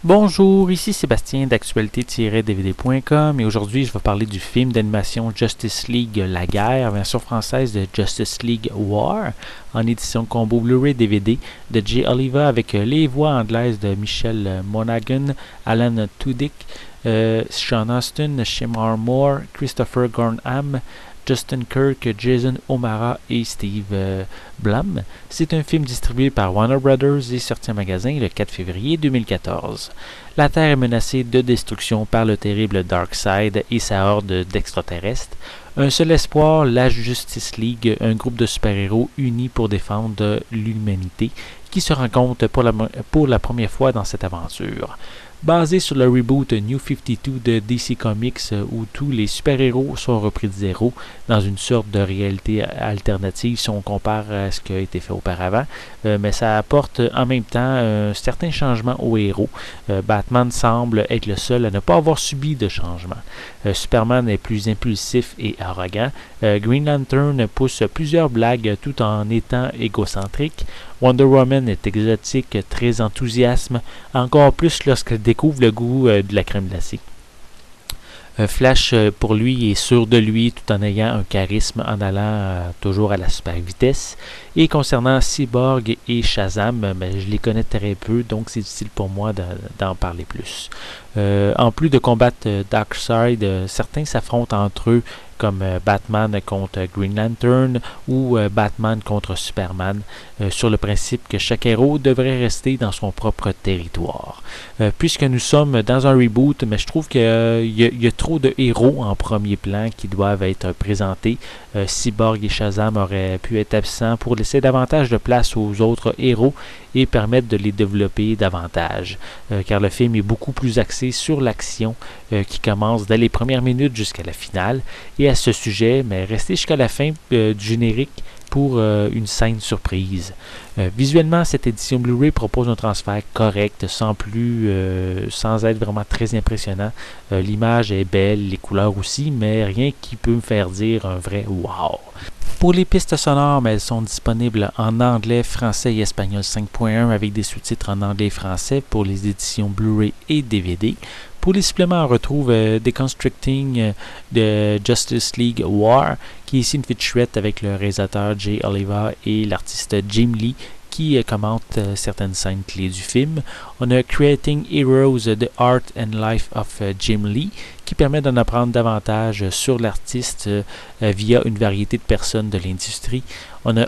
Bonjour, ici Sébastien d'actualité-dvd.com et aujourd'hui je vais parler du film d'animation Justice League La Guerre, version française de Justice League War, en édition combo Blu-ray DVD de Jay Oliva avec les voix anglaises de Michelle Monaghan, Alan Tudyk, Sean Astin, Shemar Moore, Christopher Gornham, Justin Kirk, Jason O'Mara et Steve Blum. C'est un film distribué par Warner Brothers et sorti en magasin le 4 février 2014. La Terre est menacée de destruction par le terrible Darkseid et sa horde d'extraterrestres. Un seul espoir, la Justice League, un groupe de super-héros unis pour défendre l'humanité, qui se rencontre pour la première fois dans cette aventure. Basé sur le reboot New 52 de DC Comics où tous les super-héros sont repris de zéro dans une sorte de réalité alternative si on compare à ce qui a été fait auparavant, mais ça apporte en même temps un certain changement aux héros. Batman semble être le seul à ne pas avoir subi de changement. Superman est plus impulsif et arrogant. Green Lantern pousse plusieurs blagues tout en étant égocentrique. Wonder Woman est exotique, très enthousiaste, encore plus lorsqu'elle découvre le goût de la crème glacée. Flash, pour lui, est sûr de lui tout en ayant un charisme en allant toujours à la super vitesse. Et concernant Cyborg et Shazam, je les connais très peu, donc c'est difficile pour moi d'en parler plus. En plus de combattre Darkseid, certains s'affrontent entre eux comme Batman contre Green Lantern ou Batman contre Superman, sur le principe que chaque héros devrait rester dans son propre territoire. Puisque nous sommes dans un reboot, mais je trouve qu'il y a trop de héros en premier plan qui doivent être présentés. Cyborg et Shazam auraient pu être absents pour laisser davantage de place aux autres héros et permettre de les développer davantage, car le film est beaucoup plus axé sur l'action qui commence dès les premières minutes jusqu'à la finale. Et à ce sujet, mais restez jusqu'à la fin du générique pour une scène surprise. Visuellement, cette édition Blu-ray propose un transfert correct, sans être vraiment très impressionnant. L'image est belle, les couleurs aussi, mais rien qui peut me faire dire un vrai wow. Pour les pistes sonores, elles sont disponibles en anglais, français et espagnol 5.1 avec des sous-titres en anglais et français pour les éditions Blu-ray et DVD. Pour les suppléments, on retrouve Deconstructing de Justice League War, qui est ici une featurette avec le réalisateur Jay Oliva et l'artiste Jim Lee, qui commente certaines scènes clés du film. On a Creating Heroes, The Art and Life of Jim Lee, qui permet d'en apprendre davantage sur l'artiste via une variété de personnes de l'industrie. On a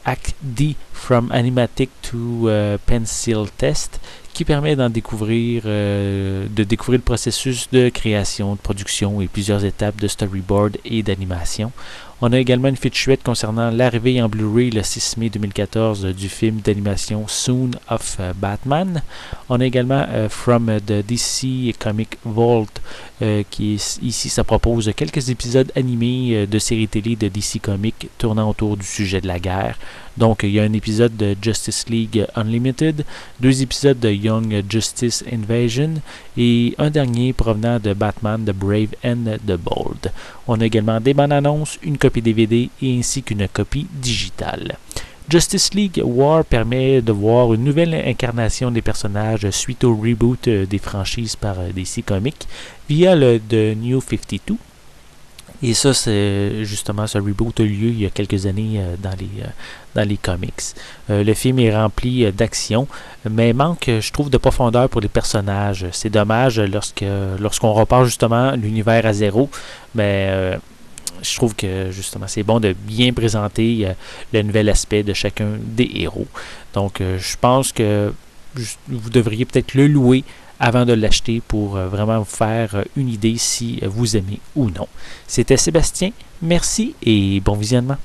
Act D, From Animatic to Pencil Test, qui permet de découvrir le processus de création, de production et plusieurs étapes de storyboard et d'animation. On a également une featurette concernant l'arrivée en Blu-ray le 6 mai 2014 du film d'animation Soon of Batman. On a également From the DC Comic Vault, qui ici ça propose quelques épisodes animés de séries télé de DC Comics tournant autour du sujet de la guerre. Donc il y a un épisode de Justice League Unlimited, 2 épisodes de Young Justice Invasion et un dernier provenant de Batman The Brave and the Bold. On a également des bandes annonces, une copie DVD et ainsi qu'une copie digitale. Justice League War permet de voir une nouvelle incarnation des personnages suite au reboot des franchises par DC Comics via le The New 52. Et ça, c'est justement, ce reboot a eu lieu il y a quelques années dans les comics. Le film est rempli d'action, mais manque, je trouve, de profondeur pour les personnages. C'est dommage lorsqu'on repart justement l'univers à zéro, mais je trouve que justement c'est bon de bien présenter le nouvel aspect de chacun des héros. Donc je pense que vous devriez peut-être le louer avant de l'acheter pour vraiment vous faire une idée si vous aimez ou non. C'était Sébastien, merci et bon visionnement.